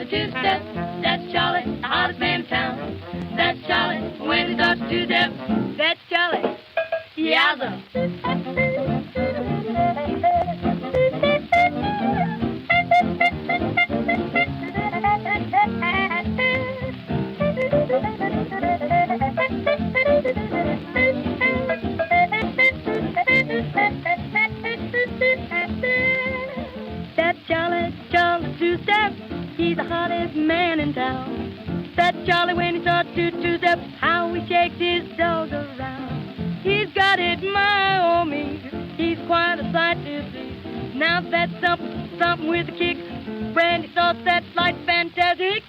two-step. That's Charlie, the hottest man in town. That's Charlie, when he starts to two-step. That's Charlie, yowza. That's Charlie, Charlie two-step. He's the hottest man in town. That's Charlie when he starts to two-step. How he shakes his dog around. He's got it, my oh me. He's quite a sight to see. Now that's something with a kick. Brandy sauce, that's like fantastic.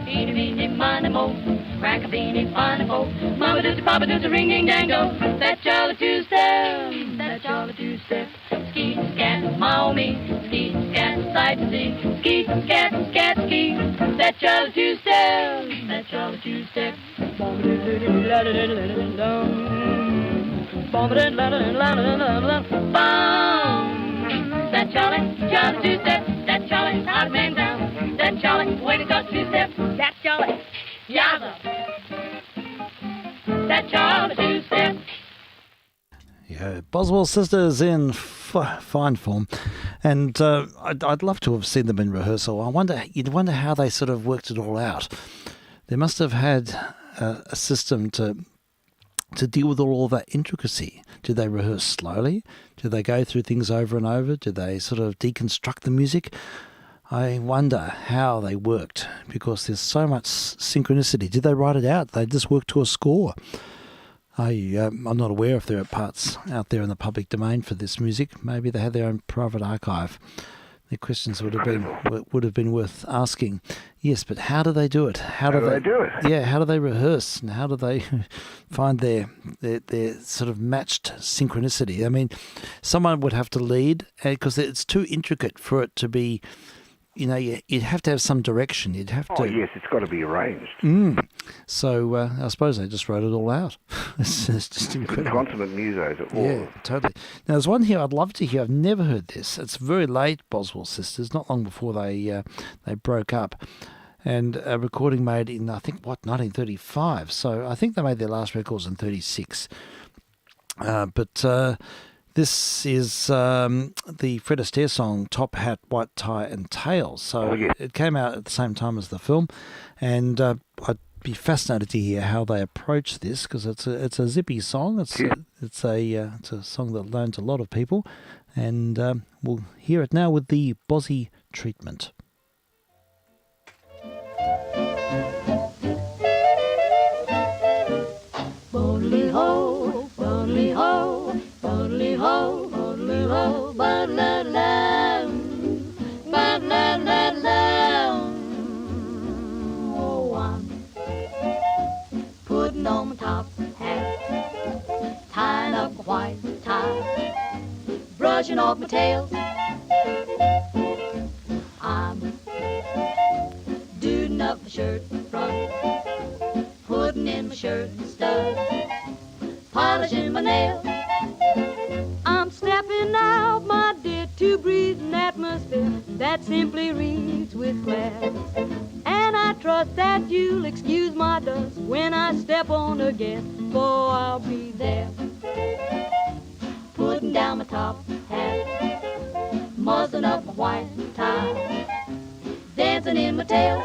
Eeny, meeny, miny, mo. Crack a beanie, fine mo. Mama doosey, papa doosey, ring, ding, dango. That's Charlie two-step. That's Charlie two-step. Ski, scat, my oh me. Ski, scat, sight to see. Ski, scat, scat, ski. That's Charlie two-step. That's Charlie two-step. That's Charlie, Charlie two-step. That's Charlie, hot man down. That's Charlie, when he starts two-step. That's Charlie, yowza. That's Charlie two-step. Yeah, Boswell Sisters in fine form, and I'd love to have seen them in rehearsal. You'd wonder how they sort of worked it all out. They must have had a system to deal with all that intricacy. Did they rehearse slowly? Did they go through things over and over? Did they sort of deconstruct the music? I wonder how they worked, because there's so much synchronicity. Did they write it out? They just worked to a score. I'm not aware if there are parts out there in the public domain for this music. Maybe they had their own private archive. The questions would have been worth asking. Yes, but how do they do it? How do they do it? Yeah, how do they rehearse, and how do they find their sort of matched synchronicity? I mean, someone would have to lead, because it's too intricate for it to be. You know, you'd have to have some direction. You'd have to. Oh yes, it's got to be arranged. So I suppose they just wrote it all out. It's just incredible. Consummate musos at all. Yeah, totally. Now there's one here I'd love to hear. I've never heard this. It's very late, Boswell Sisters, not long before they broke up, and a recording made in 1935. So I think they made their last records in 36. This is the Fred Astaire song, Top Hat, White Tie and Tails. So It came out at the same time as the film, and I'd be fascinated to hear how they approach this, because it's a zippy song. It's a song that learns a lot of people, and we'll hear it now with the Bozzy treatment. Bo-dee-ho, bo-dee-ho, bo-dee-ho, bo-dee-ho, ba-la-lam, ba-la-la-lam. Oh, I'm putting on my top hat, tying up my white tie, brushing off my tail. I'm duding up my shirt front, putting in my shirt stud, polishing my nails. I'm stepping out, my dear, to breathe an atmosphere that simply reeks with class. And I trust that you'll excuse my dust when I step on a guest, for I'll be there, putting down my top hat, mussing up my white tie, dancing in my tail.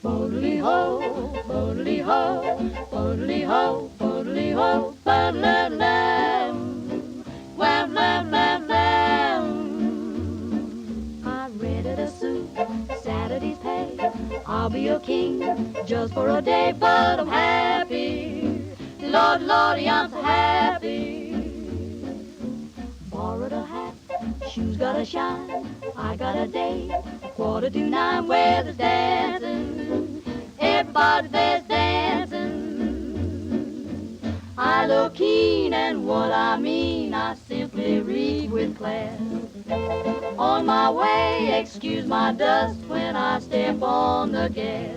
Bo-dee-ho, bo-dee-ho, bo-dee-ho, bo-dee-ho, ba-la-lam, wham-lam-lam-lam. I rented a suit, Saturday's pay. I'll be a king just for a day, but I'm happy. Lord, Lordy, I'm so happy. Borrowed a hat, shoes gotta shine. I got a date, 9:15, where there's dancing. Everybody there's dancing. I look keen, and what I mean, I simply reek with class. On my way, excuse my dust when I step on the gas.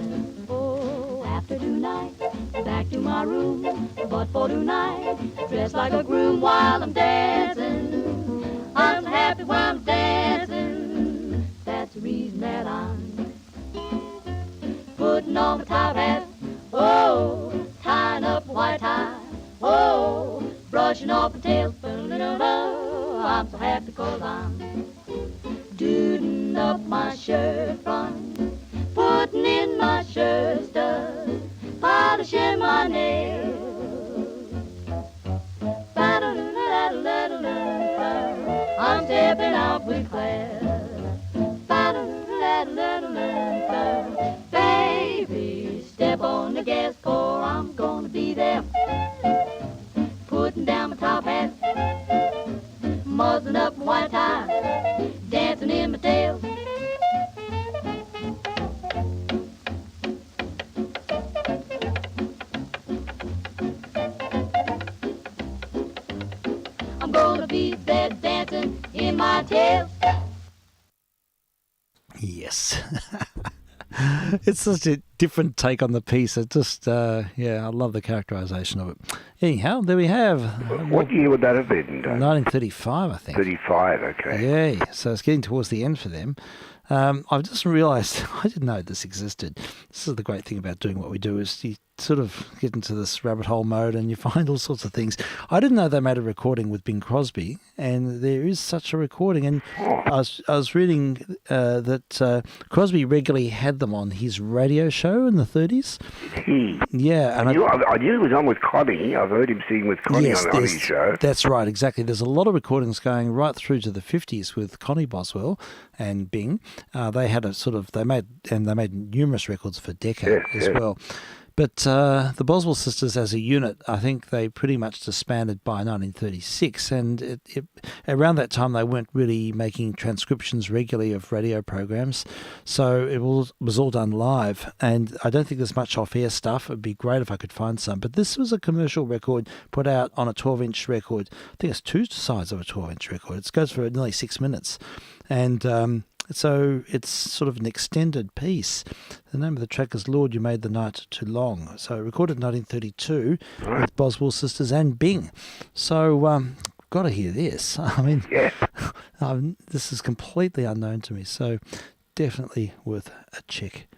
Oh, after tonight, back to my room. But for tonight, dressed like a groom while I'm dancing. I'm happy while I'm dancing. That's the reason that I'm putting on my top hat. Oh, tying up a white tie. Oh, brushing off the tail. I'm so happy 'cause I'm duding up my shirt front, putting in my shirt studs, polishing my nails. I'm stepping out with class. Baby, step on the gas, 'cause I'm gonna be there, putting down my top hat, muzzling up my white tie, dancing in my tail. I'm gonna be there dancing in my tail. Yes. It's such a different take on the piece. It just, I love the characterisation of it. Anyhow, there we have. What year would that have been, Dave? 1935, I think. 35, okay. Yeah, so it's getting towards the end for them. I've just realised, I didn't know this existed. This is the great thing about doing what we do, is you sort of get into this rabbit hole mode and you find all sorts of things. I didn't know they made a recording with Bing Crosby, and there is such a recording. And I was reading that Crosby regularly had them on his radio show in the 30s. Yeah. And I knew he was on with Connie. I've heard him sing with Connie on his show. That's right, exactly. There's a lot of recordings going right through to the 50s with Connie Boswell and Bing. They had they made numerous records for Decca as well. But the Boswell sisters as a unit, I think they pretty much disbanded by 1936, and around that time they weren't really making transcriptions regularly of radio programs, so it was all done live, and I don't think there's much off-air stuff. It'd be great if I could find some, but this was a commercial record put out on a 12-inch record. I think it's two sides of a 12-inch record. It goes for nearly 6 minutes, and so it's sort of an extended piece. The name of the track is Lord, You Made the Night Too Long. So recorded in 1932 with Boswell sisters and Bing. So got to hear this. I mean, this is completely unknown to me. So definitely worth a check.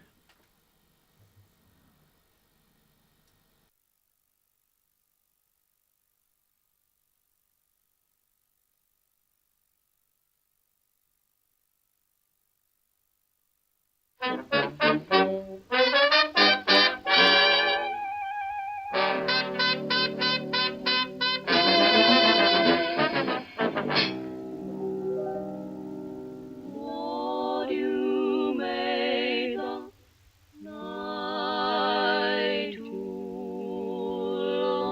Lord, you made the night too long.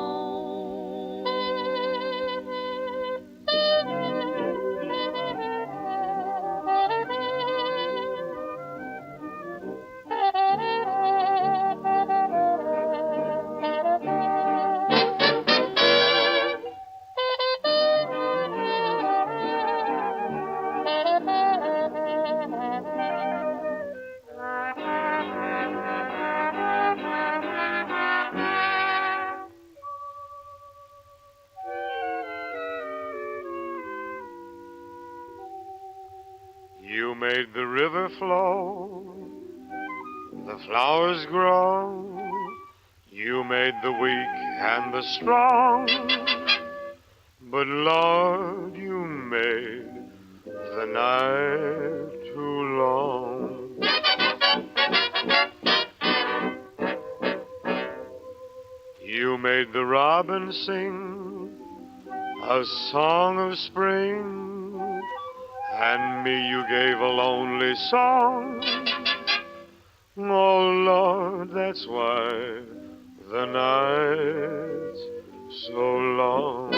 You made the river flow, the flowers grow. You made the weak and the strong. But Lord, you made the night too long. You made the robin sing a song of spring, and me you gave a lonely song. Oh, Lord, that's why the night's so long.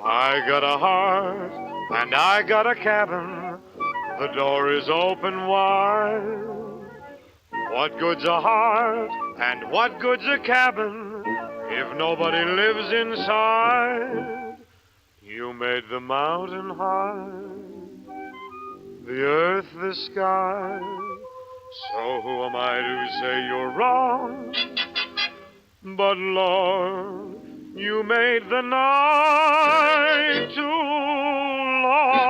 I got a heart and I got a cabin. The door is open wide. What good's a heart and what good's a cabin if nobody lives inside? You made the mountain high, the earth, the sky. So who am I to say you're wrong? But Lord, you made the night too long.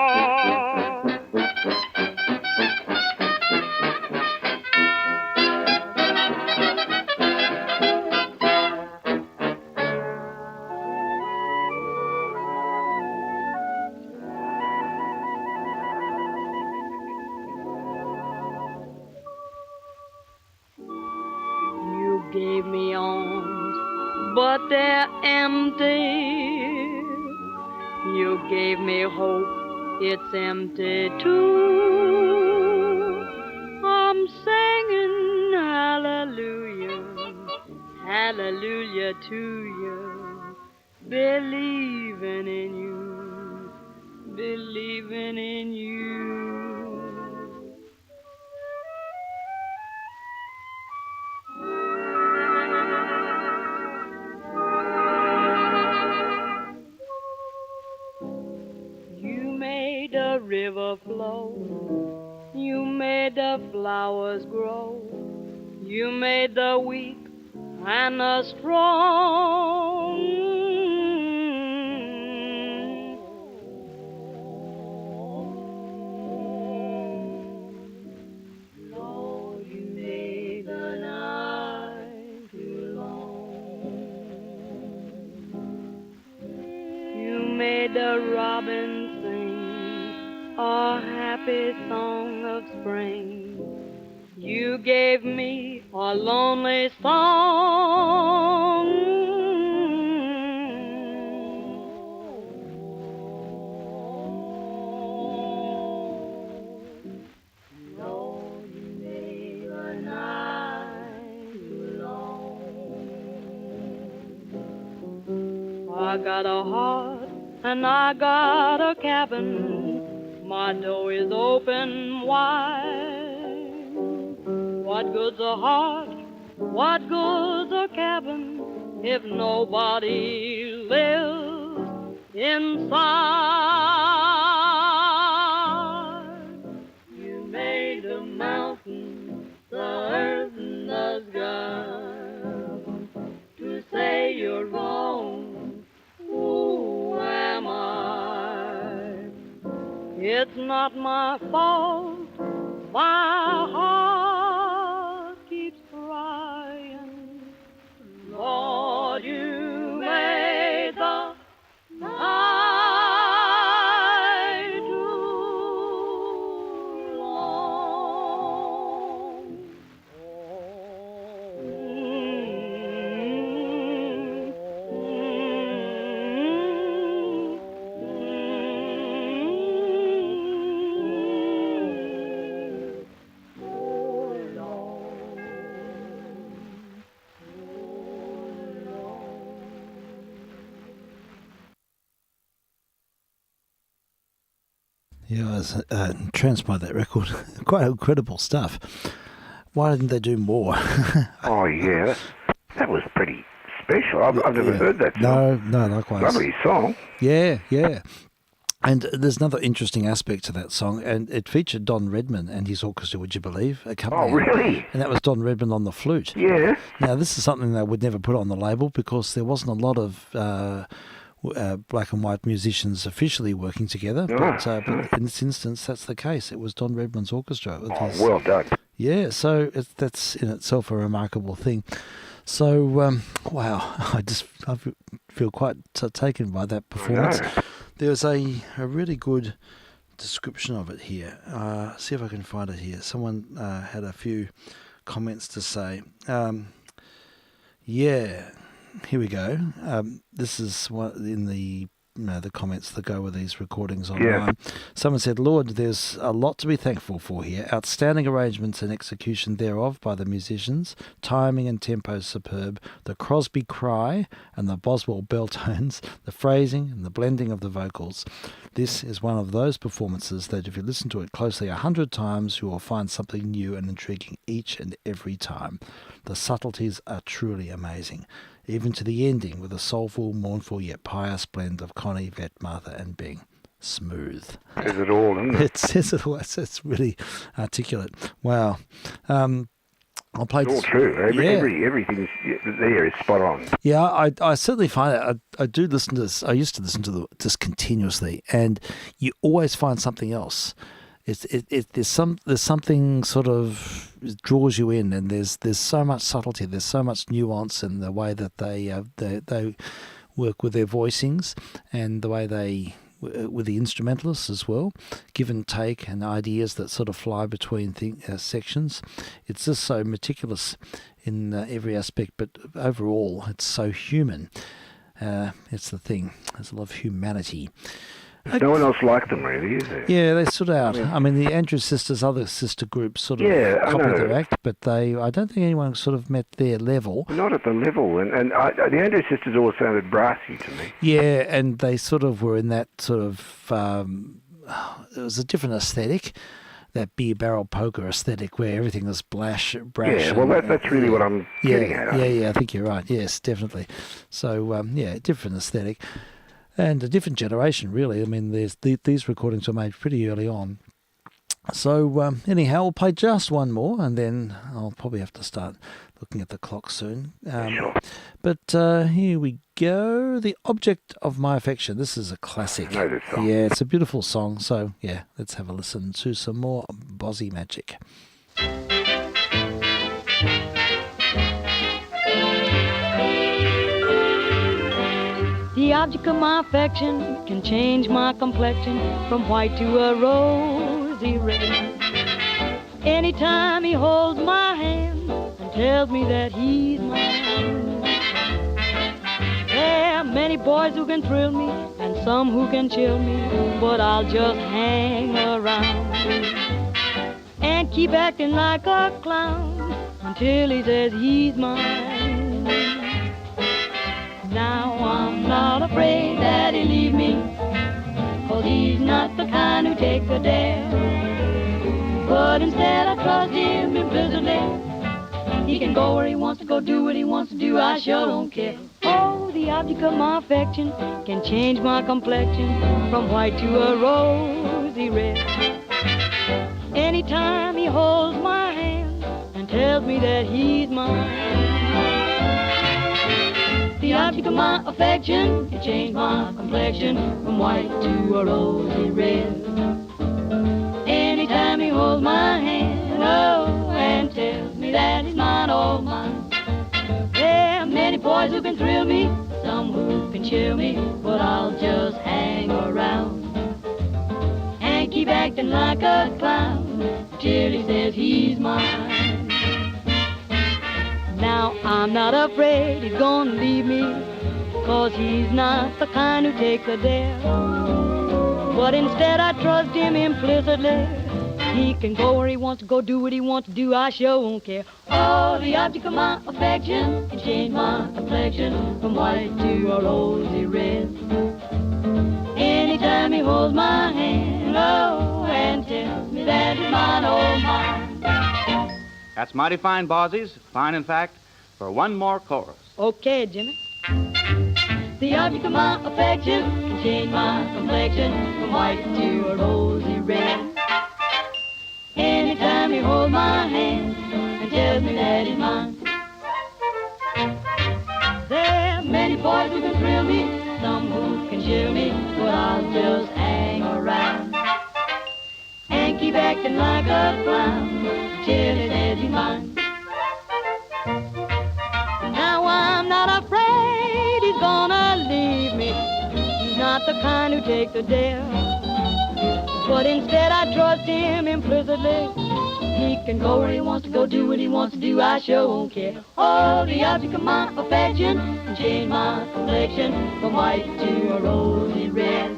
You gave me arms, but they're empty. You gave me hope, it's empty too. I'm singing hallelujah, hallelujah to you, believing in you, believing in you. You made the river flow, you made the flowers grow, you made the weak and the strong. Lord, you made the night too long. You made the robin sing a happy song of spring. You gave me a lonely song. Lord, you made the night too long. I got a heart and I got a cabin. My door is open wide. What good's a heart? What good's a cabin if nobody lives inside? You made the mountains, the earth, and the sky. To say you're wrong, who am I? It's not my fault. My heart keeps crying. Lord, you made the night too long. Yeah, I was entranced by that record. Quite incredible stuff. Why didn't they do more? Oh, yeah. That was pretty special. I've never heard that song. No, likewise. Lovely song. Yeah. And there's another interesting aspect to that song, and it featured Don Redman and his orchestra, would you believe? Oh, really? And that was Don Redman on the flute. Yeah. Now, this is something they would never put on the label because there wasn't a lot of black and white musicians officially working together. But in this instance, that's the case. It was Don Redman's orchestra. Well done. Yeah, so that's in itself a remarkable thing. So, wow, I feel quite taken by that performance. There's a really good description of it here. See if I can find it here. Someone had a few comments to say. Yeah, here we go. This is what in the comments that go with these recordings online. Yeah. Someone said, Lord, there's a lot to be thankful for here. Outstanding arrangements and execution thereof by the musicians. Timing and tempo superb. The Crosby cry and the Boswell bell tones. The phrasing and the blending of the vocals. This is one of those performances that if you listen to it closely 100 times, you will find something new and intriguing each and every time. The subtleties are truly amazing. Even to the ending with a soulful, mournful yet pious blend of Connie, Vet, Martha and Bing. smooth. Says it all, doesn't it? It says it all. It's really articulate. Wow. I'll play It's all this. true. Yeah. Everything's there is spot on. Yeah, I certainly find it. I do listen to this. I used to listen to this continuously, and you always find something else. There's something sort of draws you in, and there's so much subtlety. There's so much nuance in the way that they work with their voicings, and the way they with the instrumentalists as well, give and take, and ideas that sort of fly between sections. It's just so meticulous in every aspect, but overall it's so human. It's the thing. There's a lot of humanity. There's no one else like them, really, is there? Yeah, they stood out. I mean, the Andrews sisters, other sister groups, sort of copied their act, but I don't think anyone sort of met their level. Not at the level, and the Andrews sisters always sounded brassy to me. Yeah, and they sort of were in that sort of. It was a different aesthetic, that beer barrel poker aesthetic, where everything was brash. Yeah, well, that's really what I'm getting at. Yeah, I think you're right. Yes, definitely. So, different aesthetic. And a different generation, really. I mean, these recordings were made pretty early on. So, anyhow, we'll play just one more, and then I'll probably have to start looking at the clock soon. Sure. But here we go. The Object of My Affection. This is a classic. I know this song. Yeah, it's a beautiful song. So, yeah, let's have a listen to some more Bozzy magic. The object of my affection can change my complexion from white to a rosy red. Anytime he holds my hand and tells me that he's mine. There are many boys who can thrill me and some who can chill me, but I'll just hang around and keep acting like a clown until he says he's mine. Now I'm not afraid that he'll leave me, 'cause he's not the kind who takes a dare. But instead I trust him implicitly. He can go where he wants to go, do what he wants to do, I sure don't care. Oh, the object of my affection can change my complexion from white to a rosy red. Anytime he holds my hand and tells me that he's mine. The object of my affection can change my complexion from white to a rosy red. Anytime he holds my hand, oh, and tells me that he's mine, all mine. There are many boys who can thrill me, some who can chill me, but I'll just hang around and keep acting like a clown till he says he's mine. Now I'm not afraid he's gonna leave me, 'cause he's not the kind who takes a dare. But instead I trust him implicitly. He can go where he wants to go, do what he wants to do, I sure won't care. Oh, the object of my affection can change my complexion from white to a rosy red. Anytime he holds my hand, oh, and tells me that he's mine, oh, mine. That's mighty fine, Bozzies. Fine, in fact, for one more chorus. Okay, Jimmy. The object of my affection can change my complexion from white to a rosy red. Anytime he holds my hand and tells me that he's mine. There are many boys who can thrill me, some who can chill me, but I'll just hang around and keep acting like a clown till he says he's mine. Now I'm not afraid he's gonna leave me. He's not the kind who takes a dare. But instead I trust him implicitly. He can go where he wants to go, do what he wants to do, I sure won't care. Oh, the object of my affection can change my complexion from white to a rosy red.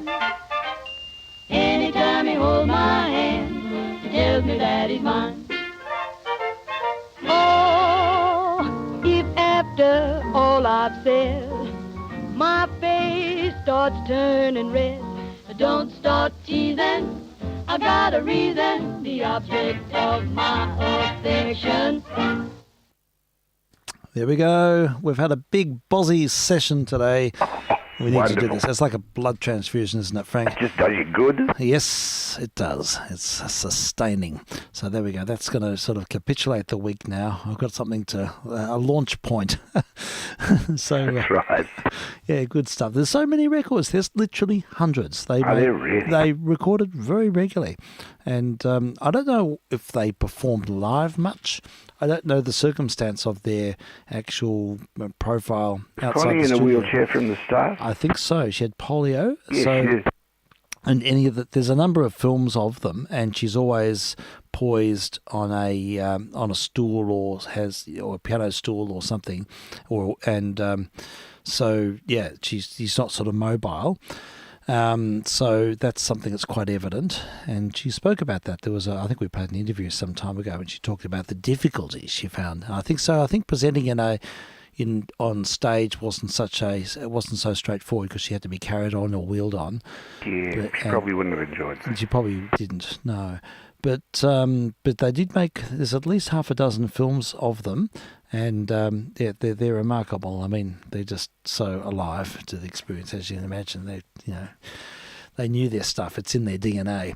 Anytime he holds my hand, he tells me that he's mine. Oh, if after all I've said, my face starts turning red, don't start teasing, I got a reason, the object of my affection. There we go. We've had a big Bozzy session today. We need to do Wonderful. this. It's like a blood transfusion, isn't it, Frank? It just does you good. Yes, it does. It's sustaining. So there we go. That's going to sort of capitulate the week now. I've got something to a launch point. So That's right. yeah, good stuff. There's so many records. There's literally hundreds. There really? They recorded very regularly, and I don't know if they performed live much. I don't know the circumstance of their actual profile outside Connie the in a studio. wheelchair from the start. I think so. She had polio. Yes, so, yes. and there's a number of films of them, and she's always poised on a stool or a piano stool or something, so yeah, she's not sort of mobile. So that's something that's quite evident, and she spoke about that. I think we played an interview some time ago, and she talked about the difficulties she found. I think presenting on stage wasn't so straightforward because she had to be carried on or wheeled on. Yeah, she probably wouldn't have enjoyed that. She probably didn't, no. But they did make, there's at least half a dozen films of them, and they're remarkable. I mean, they're just so alive to the experience, as you can imagine. They knew their stuff. It's in their DNA.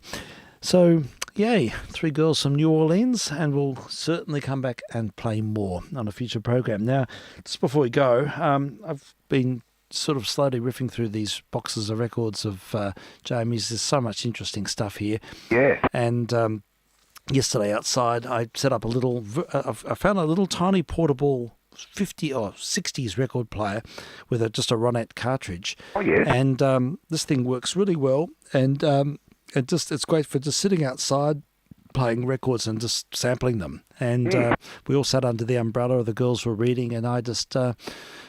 So, yay, 3 girls from New Orleans, and we'll certainly come back and play more on a future program. Now, just before we go, I've been sort of slowly riffing through these boxes of records of Jamie's. There's so much interesting stuff here. Yeah. And yesterday outside, I set up I found a little tiny portable 50 or 60s record player with just a Ronette cartridge. Oh, yes. And this thing works really well, and it's great for just sitting outside playing records and just sampling them. And we all sat under the umbrella, the girls were reading, and I just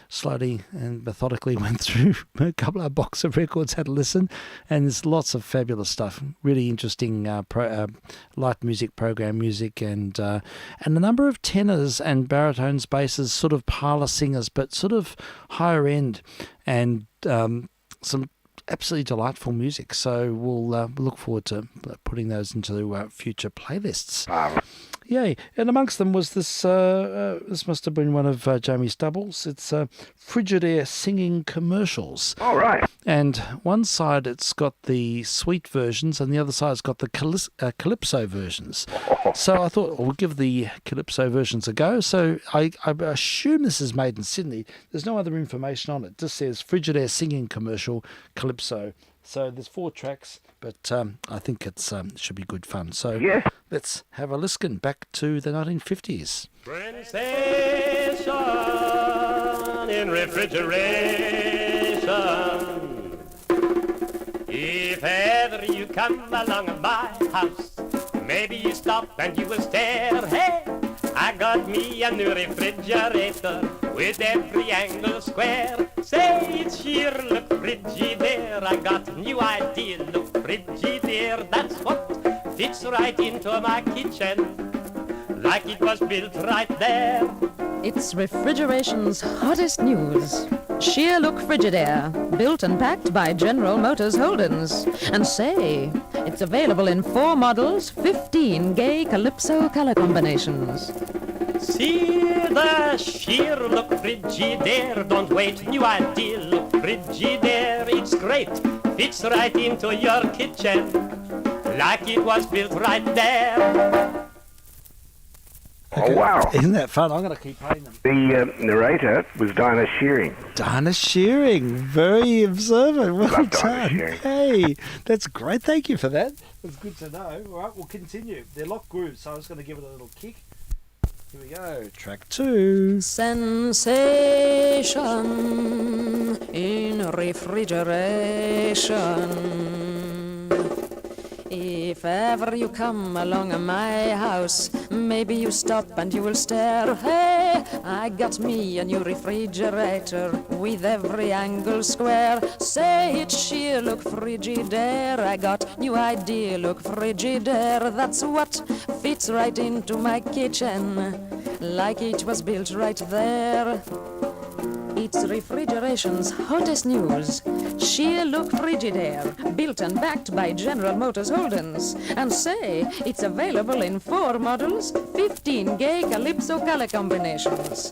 slowly and methodically went through a couple of box of records, had a listen, and there's lots of fabulous stuff, really interesting light music, program music, and a number of tenors and baritones, basses, sort of parlour singers, but sort of higher end, and some absolutely delightful music. So we'll look forward to putting those into future playlists. Yay. And amongst them was this must have been one of Jamie's doubles. It's Frigidaire singing commercials. All right. And one side it's got the sweet versions, and the other side's got the calypso versions. So I thought we'll give the calypso versions a go. So I assume this is made in Sydney. There's no other information on it. It just says Frigidaire singing commercial calypso. So there's 4 tracks, but I think it should be good fun. So Yes. let's have a listen back to the 1950s. Sensation in refrigeration. If ever you come along my house, maybe you stop and you will stare. Hey, I got me a new refrigerator with every angle square. Say it's sheer look Frigidaire. I got new idea, look Frigidaire. That's what fits right into my kitchen, like it was built right there. It's refrigeration's hottest news. Sheer look Frigidaire, built and packed by General Motors Holdings. And say, it's available in 4 models, 15 gay calypso color combinations. See the sheer look Frigidaire. Don't wait, new idea, look Frigidaire. It's great, fits right into your kitchen, like it was built right there. Oh, wow. Isn't that fun? I'm going to keep playing them. The narrator was Dinah Shearing. Dinah Shearing, very observant. Well Love Dinah done. Shearing. Hey, that's great. Thank you for that. That's good to know. All right, we'll continue. They're locked grooves, so I was going to give it a little kick. Here we go. Track 2. Sensation in refrigeration. If ever you come along my house, maybe you stop and you will stare. Hey, I got me a new refrigerator with every angle square. Say it's sheer look Frigidaire. I got new idea, look Frigidaire. That's what fits right into my kitchen, like it was built right there. It's refrigeration's hottest news. Sheer look Frigidaire, built and backed by General Motors Holdings. And say, it's available in 4 models, 15 gay calypso color combinations.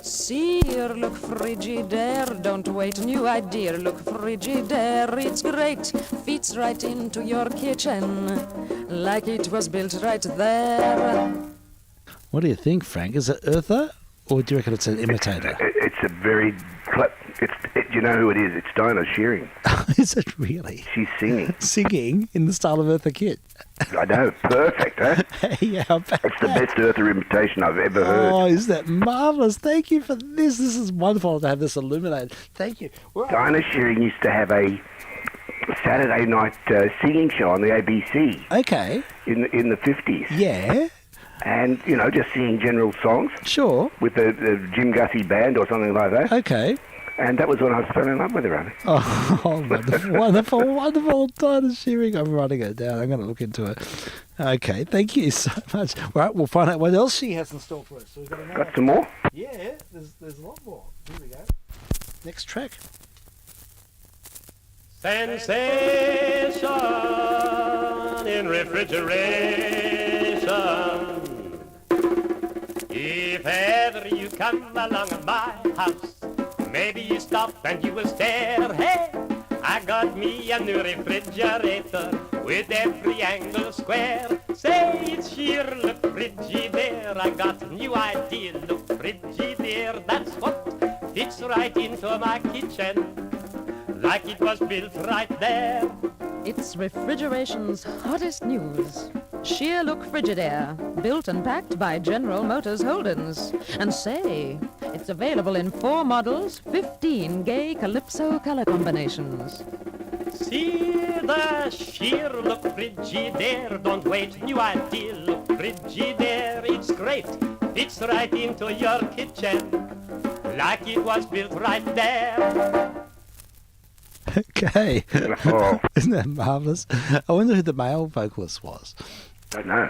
See here, look, Frigidaire, don't wait, new idea. Look, Frigidaire, it's great, fits right into your kitchen, like it was built right there. What do you think, Frank? Is it Eartha, or do you reckon it's an imitator? It's a very... you know who it is? It's Dinah Shearing. Is it really? She's singing. Singing in the style of Eartha Kitt. I know, perfect, huh? Yeah, I bet. It's the best Eartha imitation I've ever heard. Oh, is that marvellous? Thank you for this. This is wonderful to have this illuminated. Thank you. Dinah Shearing used to have a Saturday night singing show on the ABC. Okay. In the 50s. Yeah. And, you know, just singing general songs. Sure. With the Jim Gussie band or something like that. Okay. And that was when I fell in love with her, I think. Oh, wonderful, wonderful, wonderful. Dinah Shearing. I'm writing it down. I'm going to look into it. Okay, thank you so much. Right, we'll find out what else she has in store for us. So we've got some more? Yeah, there's a lot more. Here we go. Next track. Sensation in refrigeration. If ever you come along my house, maybe you stop and you will stare. Hey, I got me a new refrigerator with every angle square. Say it's sheer look Frigidaire. I got a new idea, look Frigidaire. That's what fits right into my kitchen, like it was built right there. It's refrigeration's hottest news. Sheer look Frigidaire, built and packed by General Motors Holdings. And say, it's available in 4 models, 15 gay Calypso color combinations. See the sheer look Frigidaire. Don't wait, new idea, look Frigidaire. It's great, fits right into your kitchen, like it was built right there. Okay. Oh. Isn't that marvellous? I wonder who the male vocalist was. Don't know.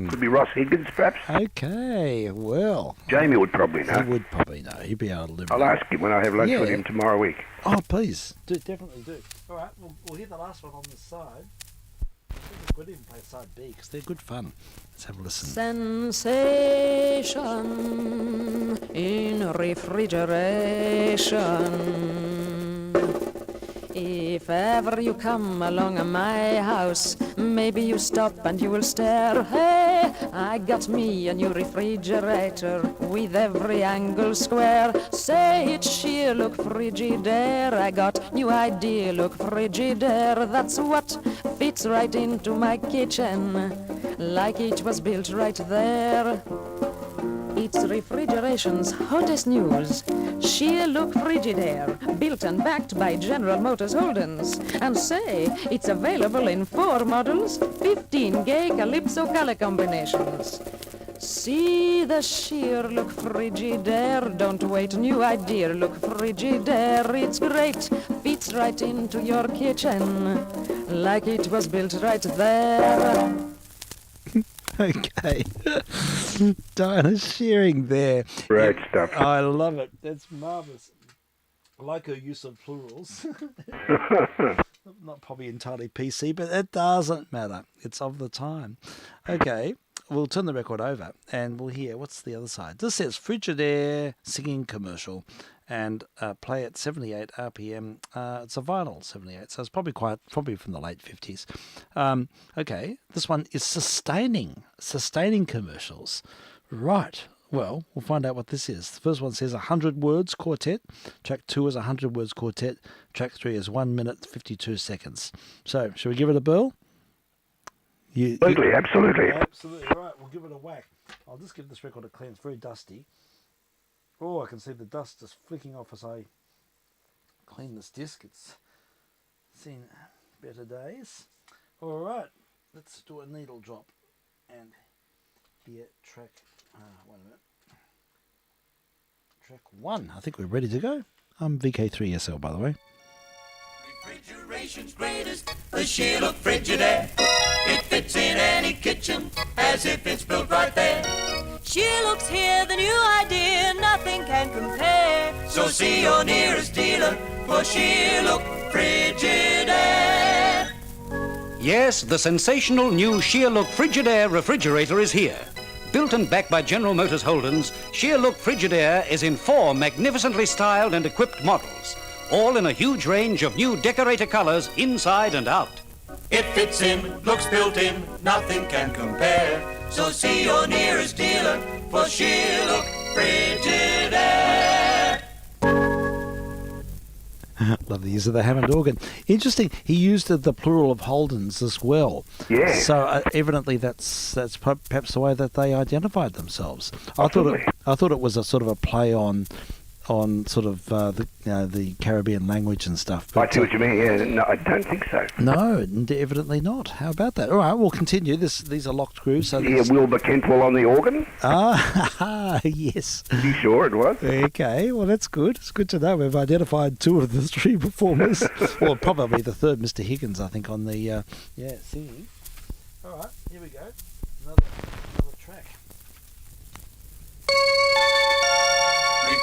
Could be Ross Higgins, perhaps. Okay, well. Jamie would probably know. He would probably know. He'd be able to live. I'll ask him when I have lunch with him tomorrow week. Oh, please. Definitely do. All right, we'll hear the last one on this side. I think we could even play side B because they're good fun. Let's have a listen. Sensation in refrigeration. If ever you come along my house, maybe you stop and you will stare. Hey, I got me a new refrigerator with every angle square. Say it's sheer look Frigidaire. I got new idea, look Frigidaire. That's what fits right into my kitchen, like it was built right there. It's refrigeration's hottest news. Sheer look Frigidaire, built and backed by General Motors Holdings. And say, it's available in 4 models, 15 gay Calypso color combinations. See the sheer look Frigidaire. Don't wait, new idea, look Frigidaire. It's great, fits right into your kitchen, like it was built right there. Okay. Dinah Shearing there. Great stuff. I love it. That's marvellous. I like her use of plurals. Not probably entirely PC, but it doesn't matter. It's of the time. Okay. We'll turn the record over and we'll hear what's the other side. This says Frigidaire singing commercial and play at 78 RPM. It's a vinyl 78, so it's probably from the late 50s. Okay, this one is sustaining commercials. Right. Well, we'll find out what this is. The first one says 100 words quartet. Track 2 is 100 words quartet. Track 3 is 1 minute 52 seconds. So, shall we give it a whirl? Absolutely. Absolutely. Right, we'll give it a whack. I'll just give this record a clean. It's very dusty. Oh, I can see the dust just flicking off as I clean this disc. It's seen better days. All right, let's do a needle drop and hear track. Wait a minute. Track 1. I think we're ready to go. I'm vk3sl, by the way. Refrigeration's greatest, the sheer look Frigidaire. It fits in any kitchen as if it's built right there. Sheer looks here, the new idea, nothing can compare. So see your nearest dealer for sheer look Frigidaire. Yes, the sensational new sheer look Frigidaire refrigerator is here. Built and backed by General Motors Holdens, Sheer Look Frigidaire is in 4 magnificently styled and equipped models, all in a huge range of new decorator colors inside and out. It fits in, looks built in, nothing can compare. So see your nearest dealer for Sheer Look Frigidaire. Love the use of the Hammond organ. Interesting. He used the plural of Holdens as well. Yeah. So evidently that's perhaps the way that they identified themselves. I thought it was a sort of a play on sort of the Caribbean language and stuff. I But, see what you mean. Yeah, no, I don't think so. no, evidently not. How about that? All right, we'll continue. These are locked grooves. So Yeah, Wilbur Kentwell on the organ. Yes. You sure it was? Okay, well that's good. It's good to know we've identified 2 of the 3 performers. Well, probably the third, Mr. Higgins, I think, on the singing. All right, here we go. Another track.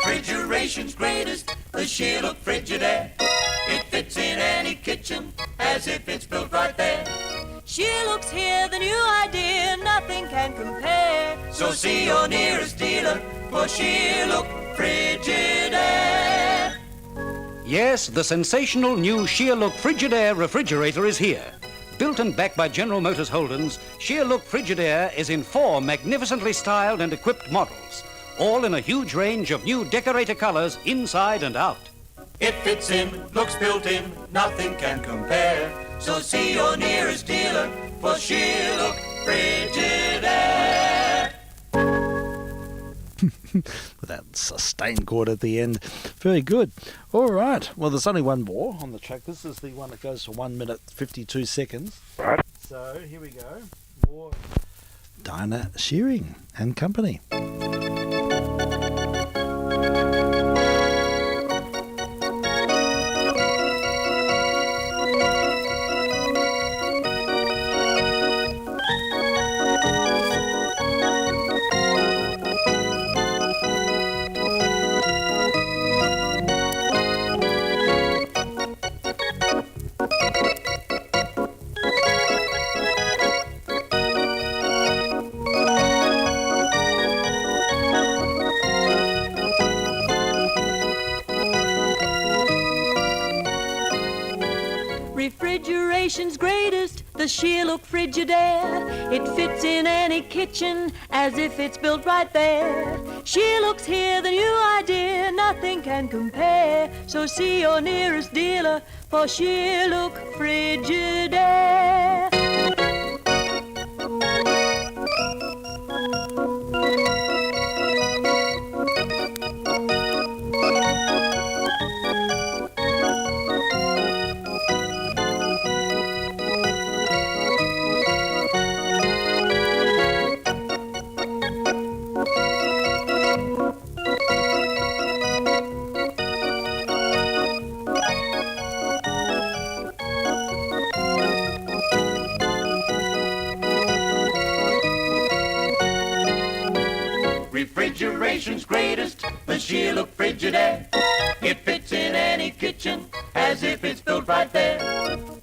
Refrigeration's greatest, the Sheer Look Frigidaire. It fits in any kitchen as if it's built right there. Sheer Look's here, the new idea, nothing can compare. So see your nearest dealer for Sheer Look Frigidaire. Yes, the sensational new Sheer Look Frigidaire refrigerator is here. Built and backed by General Motors Holdens, Sheer Look Frigidaire is in 4 magnificently styled and equipped models, all in a huge range of new decorator colors inside and out. It fits in, looks built in, nothing can compare. So see your nearest dealer for Sheer Look Frigidaire. With that sustained chord at the end. Very good. All right. Well, there's only one more on the track. This is the one that goes for 1 minute 52 seconds. Right. So here we go. More Dinah Shearing and Company. Refrigeration's greatest, the Sheer Look Frigidaire. It fits in any kitchen as if it's built right there. Sheer Look's here, the new idea, nothing can compare. So see your nearest dealer for Sheer Look Frigidaire. Refrigeration's greatest, the Sheer Look Frigidaire. It fits in any kitchen as if it's built right there.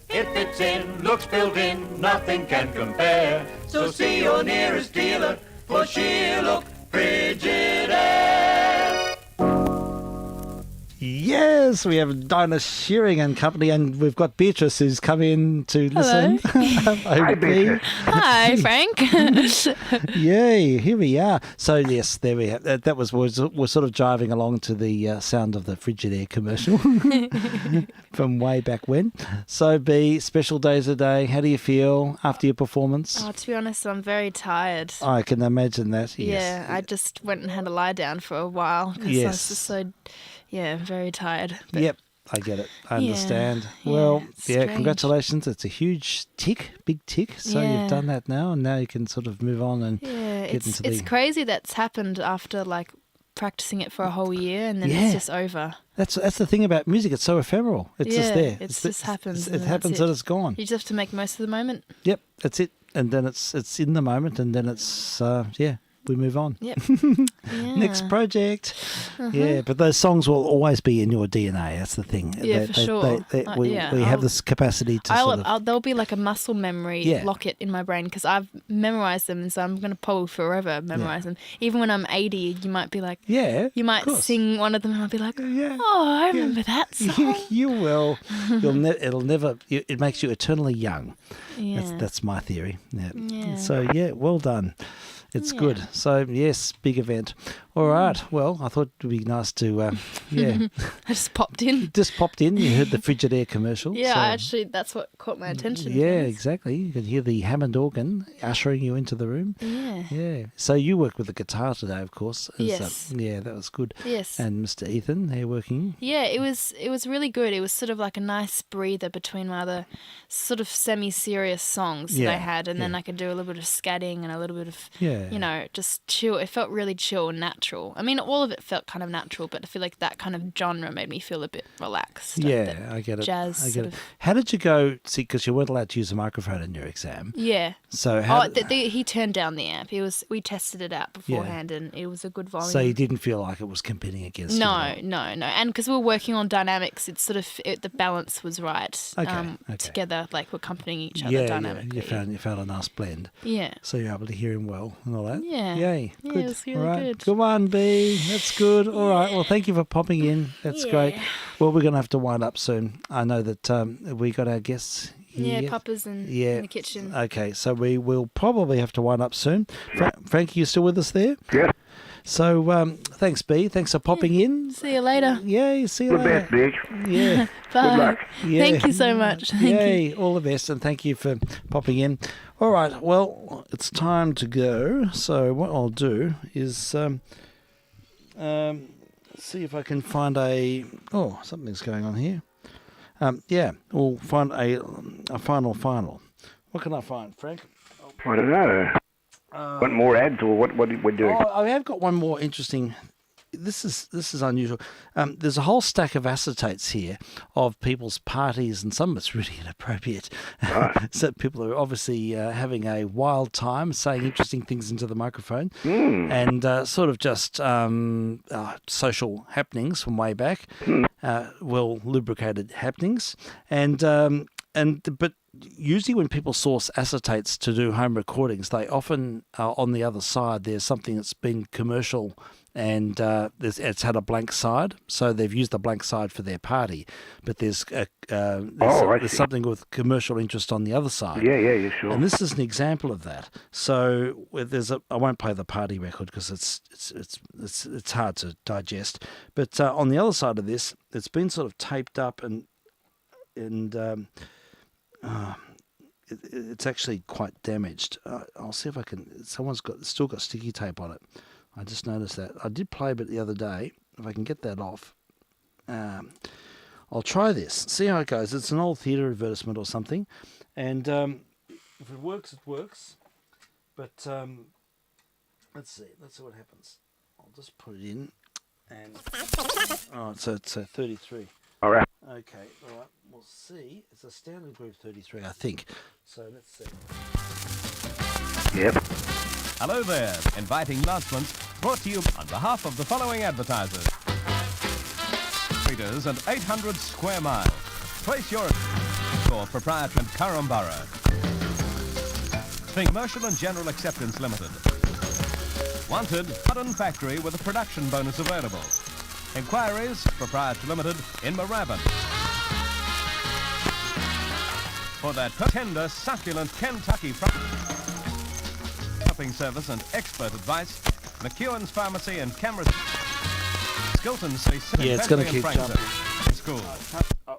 It fits in, looks built in, nothing can compare. So see your nearest dealer for Sheer Look Frigidaire. Yes, we have Dinah Shearing and Company, and we've got Beatrice who's come in to listen. Hi, Beatrice. Hi, Frank. Yay, here we are. So, yes, there we have. That was, we're sort of driving along to the sound of the Frigidaire commercial from way back when. So, B, special days a day. How do you feel after your performance? Oh, to be honest, I'm very tired. I can imagine that, yes. Yeah, I just went and had a lie down for a while because I was just so... Yeah, very tired. But Yep, I get it. I understand. Yeah, Well, it's yeah, strange. Congratulations. It's a huge tick, big tick. So you've done that now, and now you can sort of move on and Yeah, get into it's crazy that's happened after like practicing it for a whole year and then it's just over. That's the thing about music. It's so ephemeral. It's just there. It just happens. It happens and it's gone. You just have to make most of the moment. Yep, that's it. And then it's in the moment, and then it's we move on. Yep. Yeah. Next project. Yeah, but those songs will always be in your DNA. That's the thing. Yeah, for sure. We have this capacity to there'll be like a muscle memory locket in my brain because I've memorized them, and so I'm going to probably forever memorize them. Even when I'm 80, you might be like, you might sing one of them, and I'll be like, oh, I remember that song. You will. It'll never. It makes you eternally young. Yeah. That's my theory. Yeah. So well done. It's good. So, yes, big event. All right. Well, I thought it would be nice to, I just popped in. You heard the Frigidaire commercial. Yeah, that's what caught my attention. Yeah, exactly. You could hear the Hammond organ ushering you into the room. Yeah. Yeah. So you worked with the guitar today, of course. Yes. Yeah, that was good. Yes. And Mr. Ethan, they're working. Yeah, it was really good. It was sort of like a nice breather between my other sort of semi-serious songs that I had, and then I could do a little bit of scatting and a little bit of, just chill. It felt really chill and natural. I mean, all of it felt kind of natural, but I feel like that kind of genre made me feel a bit relaxed. Yeah, I get it. Jazz. I get it. How did you go? See, because you weren't allowed to use a microphone in your exam. Yeah. So he turned down the amp. We tested it out beforehand, and it was a good volume. So you didn't feel like it was competing against? No. And because we were working on dynamics, it's sort of the balance was right. Together, like we're accompanying each other dynamically. Yeah. You found a nice blend. Yeah. So you're able to hear him well and all that. Yeah. Yay. Yeah, Good. it was really good. Good one, B. That's good. All right. Well, thank you for popping in. That's great. Well, we're going to have to wind up soon. I know that we got our guests here. Yeah, Papa's in the kitchen. Okay, so we will probably have to wind up soon. Frank, you still with us there? Yeah. So thanks, B. Thanks for popping in. See you later. Yay, see you later. Good best, bitch. Yeah. Bye. Good luck. Yeah. Thank you so much. Thank you. All the best, and thank you for popping in. All right, well, it's time to go. So what I'll do is see if I can find something's going on here. We'll find a final. What can I find, Frank? I don't know. Want more ads or what we're doing? I have got one more interesting. This is unusual. There's a whole stack of acetates here of people's parties, and some of it's really inappropriate. Right. So people are obviously having a wild time, saying interesting things into the microphone, and sort of just social happenings from way back, well lubricated happenings, but usually when people source acetates to do home recordings, they often on the other side there's something that's been commercial and it's had a blank side, so they've used the blank side for their party. But there's something with commercial interest on the other side. Yeah, sure. And this is an example of that. So I won't play the party record because it's hard to digest. But on the other side of this, it's been sort of taped up and it's actually quite damaged. I'll see if I can. Someone's still got sticky tape on it. I just noticed that. I did play a bit the other day. If I can get that off, I'll try this. See how it goes. It's an old theatre advertisement or something, and if it works, it works. But let's see. Let's see what happens. I'll just put it in, and so it's 33. All right. Okay. All right. We'll see. It's a standard group 33, I think. So let's see. Yep. Hello there. Inviting announcements brought to you on behalf of the following advertisers. Readers and 800 square miles. Place your for proprietor and Currum Borough. Think Commercial and General Acceptance Limited. Wanted, modern factory with a production bonus available. Inquiries, Proprietor Limited in Moorabbin. For that tender, succulent Kentucky shopping service and expert advice, McEwen's Pharmacy and Cameras. Skilton City. Yeah, it's going to keep jumping. School.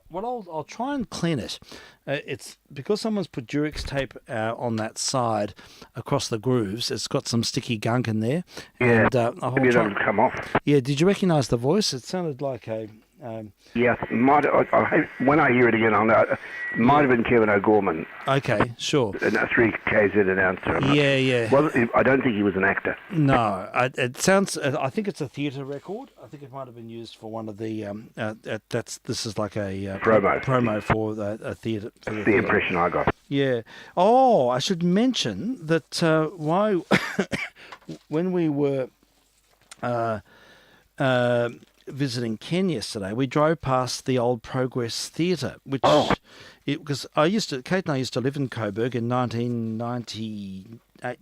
Well, I'll try and clean it. It's because someone's put Durex tape on that side across the grooves. It's got some sticky gunk in there. Yeah, and maybe that'll come off. Yeah, did you recognise the voice? It sounded like a Yeah, when I hear it again, I'll know. It might have been Kevin O'Gorman. Okay, sure. A 3KZ announcer. Yeah. I don't think he was an actor. No, it sounds. I think it's a theatre record. I think it might have been used for one of the. This is like a promo for a theatre. That's the impression I got. Yeah. Oh, I should mention that when we were visiting Ken yesterday, we drove past the old Progress Theatre, which because Kate and I used to live in Coburg in 1990, I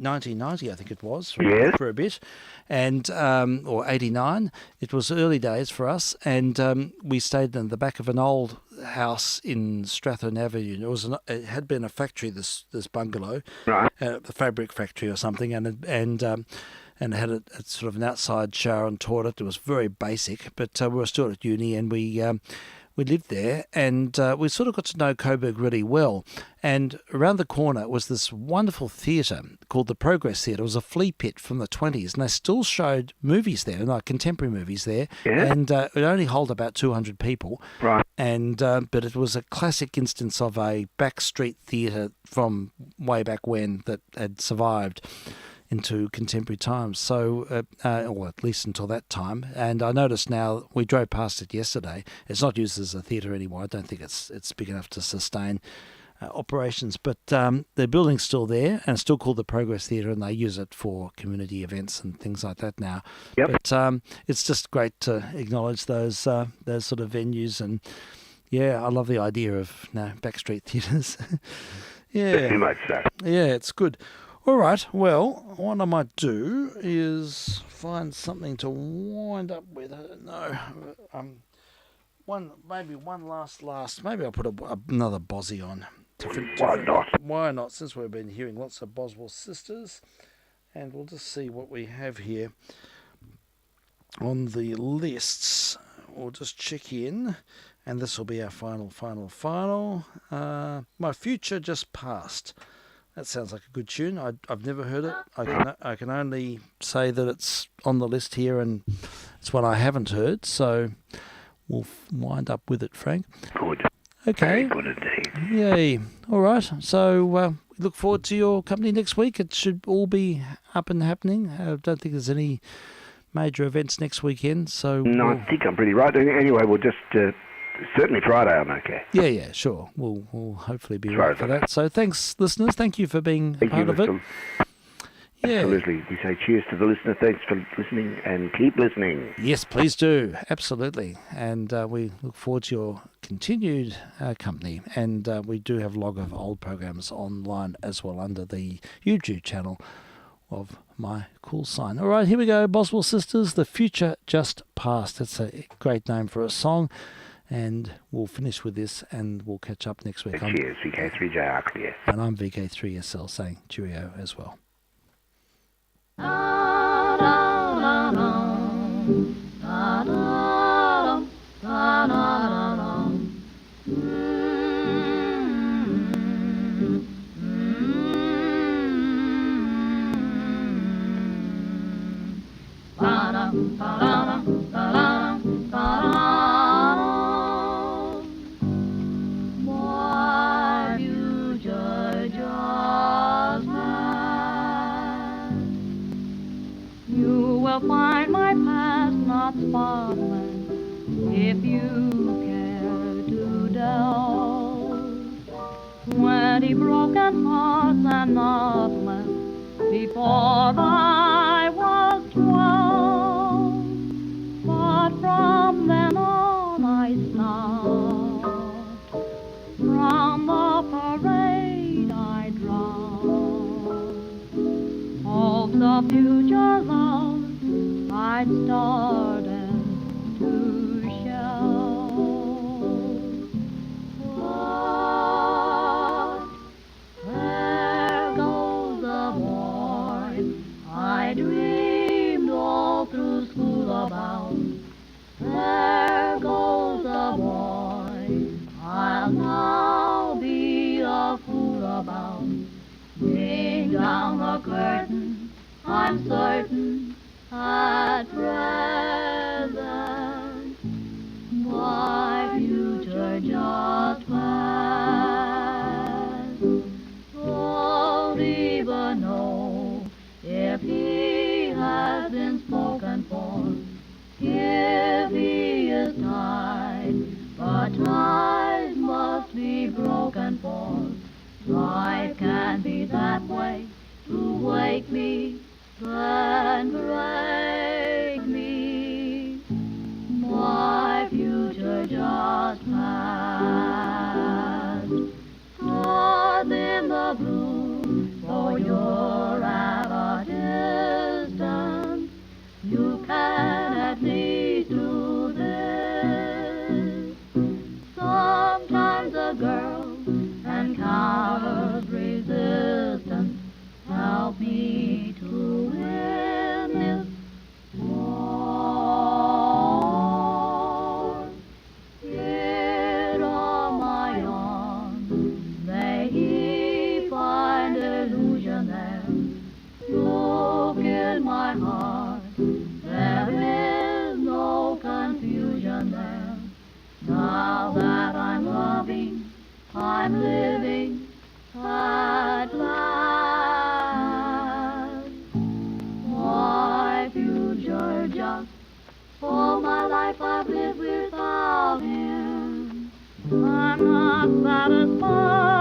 think it was, for a bit, and or 89. It was early days for us, and we stayed in the back of an old house in Strathern Avenue. It had been a factory, this bungalow, right? The fabric factory or something, and it had a sort of an outside shower and toilet. It was very basic, but we were still at uni, and we lived there, and we sort of got to know Coburg really well. And around the corner was this wonderful theatre called the Progress Theatre. It was a flea pit from the 20s, and they still showed movies there, like contemporary movies there. Yeah. And it only held about 200 people. Right. And but it was a classic instance of a backstreet theatre from way back when that had survived into contemporary times, so or at least until that time. And I noticed now, we drove past it yesterday, it's not used as a theatre anymore. I don't think it's big enough to sustain operations, but the building's still there and it's still called the Progress Theatre, and they use it for community events and things like that now. Yep. But it's just great to acknowledge those sort of venues, and yeah, I love the idea of backstreet theatres. Yeah, very much so. Yeah, it's good. All right, well, what I might do is find something to wind up with. Maybe I'll put another Bozzy on. Why not? Why not, since we've been hearing lots of Boswell Sisters, and we'll just see what we have here on the lists. We'll just check in, and this will be our final. My Future Just Passed. That sounds like a good tune. I've never heard it. I can only say that it's on the list here, and it's one I haven't heard. So we'll wind up with it, Frank. Good. Okay. Very good indeed. Yay. All right. So we look forward to your company next week. It should all be up and happening. I don't think there's any major events next weekend. So no, I think I'm pretty right. Anyway, we'll just. Certainly Friday, I'm okay. Yeah, sure. We'll hopefully be right for that. So thanks, listeners. Thank you for being part of it. Yeah. Absolutely. We say cheers to the listener. Thanks for listening, and keep listening. Yes, please do. Absolutely. And we look forward to your continued company. And we do have a log of old programs online as well under the YouTube channel of My Cool Sign. All right, here we go. Boswell Sisters, The Future Just Passed. That's a great name for a song. And we'll finish with this, and we'll catch up next week. Cheers, vk3sl clear. And I'm vk3sl saying cheerio as well. Find my past not spotless if you care to delve. 20 broken hearts and not less before I was 12. But from then on I stopped. From the parade I dropped. Hopes of future love I'd started to show. But there goes the boy I dreamed all through school about. There goes the boy I'll now be a fool about. Ding down the curtain, I'm certain at present, but ties must be broken, for life can't be that way, to wake me, then break me. My future just passed. Earth in the blue, though you're at a distance, you can at least do this. Sometimes a girl encounters resistance. Help me to win this war. Here on my arms, may he find illusion there. Look in my heart, there is no confusion there. Now that I'm loving, I'm living at last. My future just, all my life I've lived without him. I'm not satisfied.